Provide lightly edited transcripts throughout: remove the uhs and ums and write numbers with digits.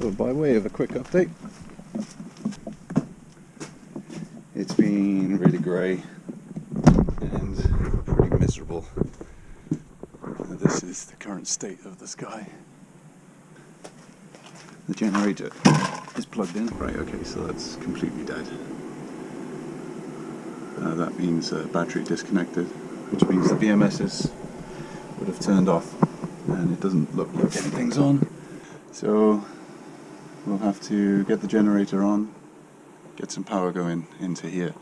But by way of a quick update, it's been really grey and pretty miserable. This is the current state of the sky. The generator is plugged in. Right, okay, so that's completely dead. That means battery disconnected, which means the BMSs would have turned off, and it doesn't look like anything's on. So we'll have to get the generator on, get some power going into here.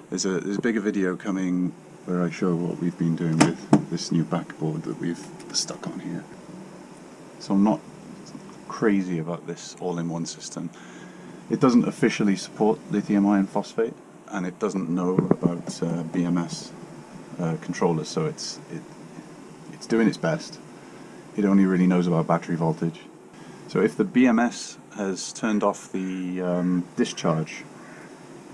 There's a bigger video coming where I show what we've been doing with this new backboard that we've stuck on here. So I'm not crazy about this all-in-one system. It doesn't officially support lithium iron phosphate, and it doesn't know about BMS controllers, so it's doing its best. It only really knows about battery voltage. So if the BMS has turned off the discharge,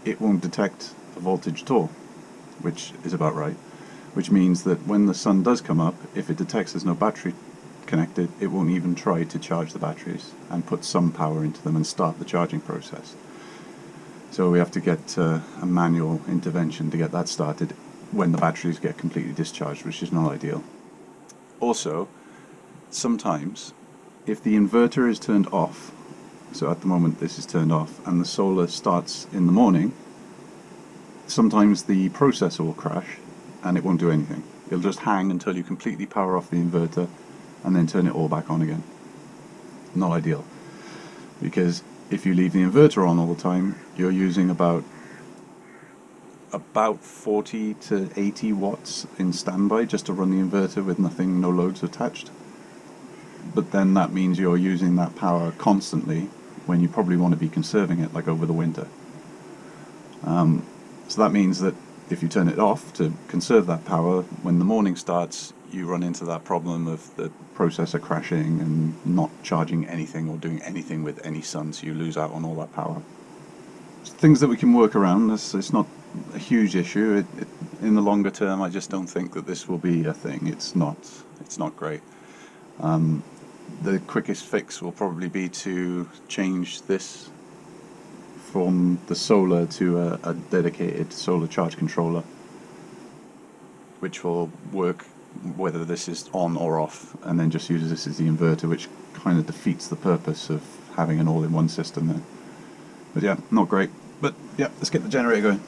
it won't detect the voltage at all, which is about right. Which means that when the sun does come up, if it detects there's no battery connected, it won't even try to charge the batteries and put some power into them and start the charging process. So we have to get a manual intervention to get that started when the batteries get completely discharged, which is not ideal. Also, sometimes if the inverter is turned off, so at the moment this is turned off, and the solar starts in the morning, sometimes the processor will crash and it won't do anything. It'll just hang until you completely power off the inverter and then turn it all back on again. Not ideal, because if you leave the inverter on all the time, you're using about 40 to 80 watts in standby just to run the inverter with no loads attached. But then that means you're using that power constantly when you probably want to be conserving it, like over the winter. So that means that if you turn it off to conserve that power, when the morning starts, you run into that problem of the processor crashing and not charging anything or doing anything with any sun, so you lose out on all that power. It's things that we can work around. It's not a huge issue. In the longer term, I just don't think that this will be a thing. It's not great. The quickest fix will probably be to change this from the solar to a dedicated solar charge controller, which will work whether this is on or off, and then just uses this as the inverter, which kind of defeats the purpose of having an all-in-one system then. But yeah, not great. But yeah, let's get the generator going.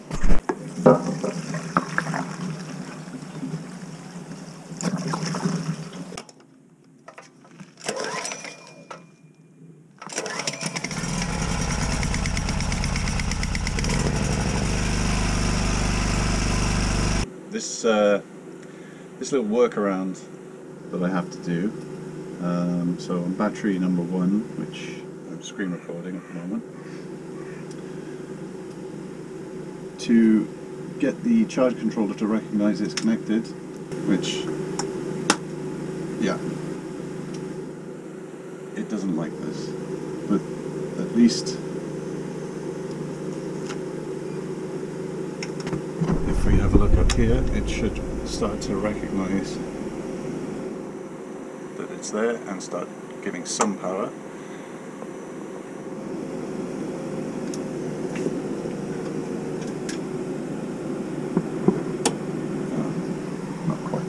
This little workaround that I have to do, so on battery number 1, which I'm screen recording at the moment, to get the charge controller to recognize it's connected, which, yeah, it doesn't like this, but at least if we have a look up here, it should start to recognize that it's there and start giving some power. Not quite.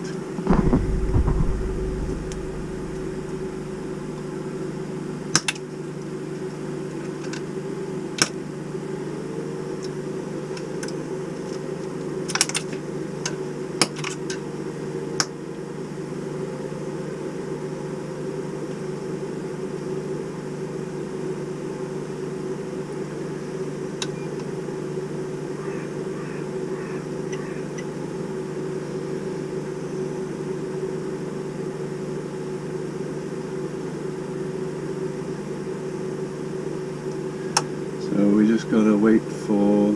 So we just gotta wait for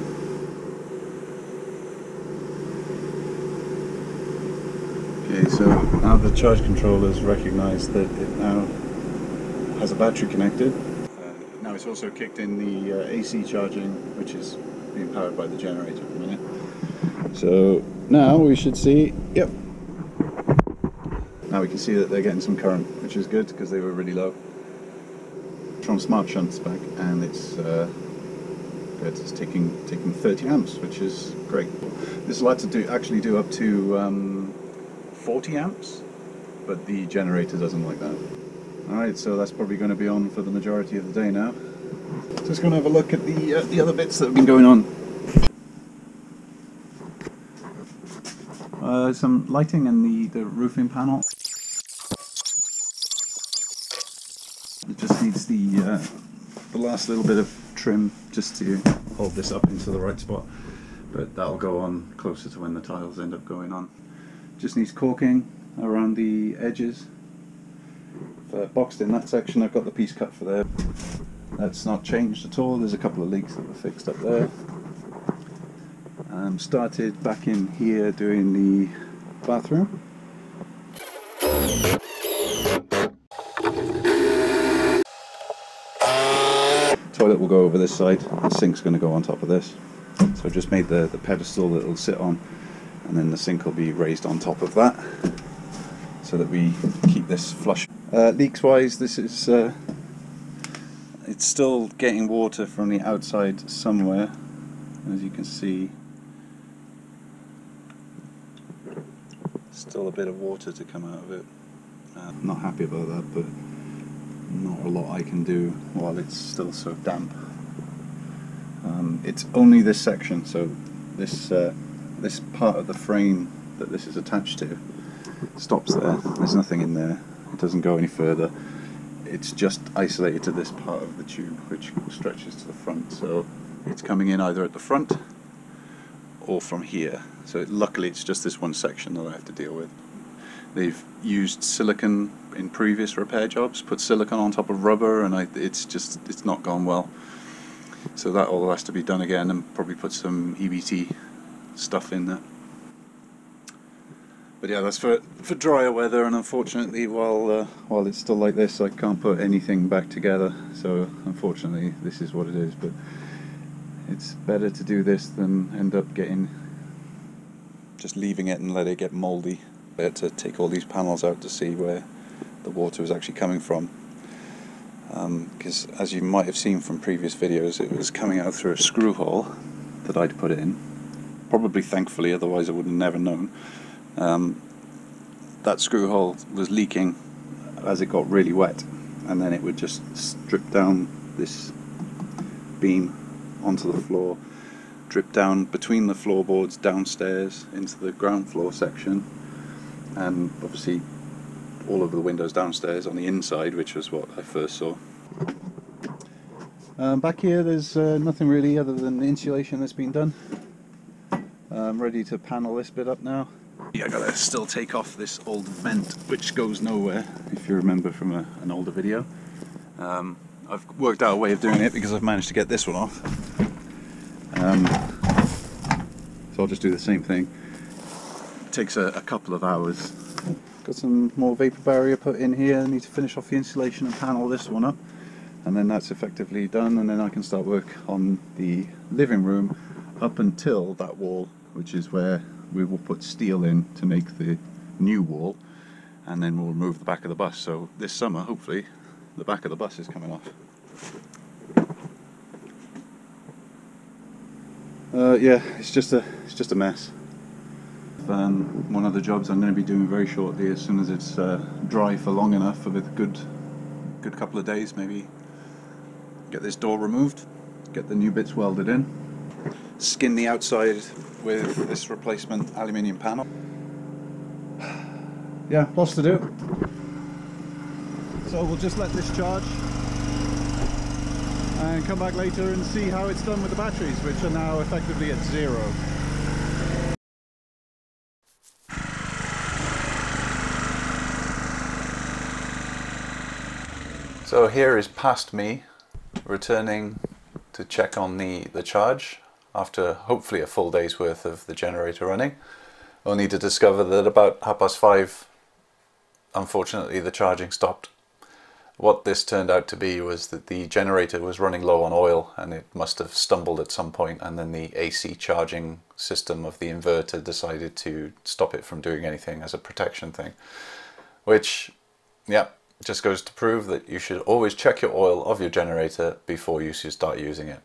okay, so now the charge controller has recognized that it now has a battery connected. Now it's also kicked in the AC charging, which is being powered by the generator at the minute. So now we should see, yep. Now we can see that they're getting some current, which is good because they were really low. Petrol smart shunts back, and it's taking 30 amps, which is great. This allowed to actually do up to 40 amps, but the generator doesn't like that. Alright, so that's probably going to be on for the majority of the day now. Just going to have a look at the other bits that have been going on. Some lighting in the roofing panel. It just needs the last little bit of trim just to hold this up into the right spot, but that'll go on closer to when the tiles end up going on. Just needs caulking around the edges. Boxed in that section, I've got the piece cut for there. That's not changed at all. There's a couple of leaks that were fixed up there. Started back in here doing the bathroom. Toilet will go over this side, the sink's going to go on top of this. So I just made the pedestal that it'll sit on, and then the sink will be raised on top of that, so that we keep this flush. Leaks wise, this is it's still getting water from the outside somewhere, as you can see. Still a bit of water to come out of it. Not happy about that, but not a lot I can do while it's still so damp. It's only this section, so this part of the frame that this is attached to stops there. There's nothing in there. It doesn't go any further. It's just isolated to this part of the tube, which stretches to the front. So it's coming in either at the front or from here. So luckily it's just this one section that I have to deal with. They've used silicone in previous repair jobs, put silicone on top of rubber, and it's not gone well. So that all has to be done again, and probably put some EBT stuff in there. But yeah, that's for drier weather, and unfortunately while it's still like this, I can't put anything back together. So unfortunately this is what it is, but it's better to do this than end up just leaving it and let it get mouldy. I had to take all these panels out to see where the water was actually coming from, because as you might have seen from previous videos, it was coming out through a screw hole that I'd put in, probably thankfully, otherwise I would have never known. That screw hole was leaking as it got really wet, and then it would just strip down this beam onto the floor, drip down between the floorboards downstairs into the ground floor section, and obviously all over the windows downstairs on the inside, which was what I first saw. Back here there's nothing really other than the insulation that's been done. I'm ready to panel this bit up now. Yeah, I gotta still take off this old vent which goes nowhere, if you remember from an older video. I've worked out a way of doing it because I've managed to get this one off. So I'll just do the same thing. It takes a couple of hours. Got some more vapor barrier put in here. I need to finish off the insulation and panel this one up, and then that's effectively done, and then I can start work on the living room up until that wall, which is where we will put steel in to make the new wall, and then we'll remove the back of the bus. So this summer, hopefully, the back of the bus is coming off. Yeah, it's just a mess. One of the jobs I'm going to be doing very shortly, as soon as it's dry for long enough, for a good couple of days maybe, get this door removed, get the new bits welded in, skin the outside with this replacement aluminium panel. Yeah, lots to do. So we'll just let this charge and come back later and see how it's done with the batteries, which are now effectively at 0. So here is past me returning to check on the charge after hopefully a full day's worth of the generator running, only to discover that about 5:30, unfortunately, the charging stopped. What this turned out to be was that the generator was running low on oil, and it must have stumbled at some point, and then the AC charging system of the inverter decided to stop it from doing anything as a protection thing, which, yeah, It just goes to prove that you should always check your oil of your generator before you start using it.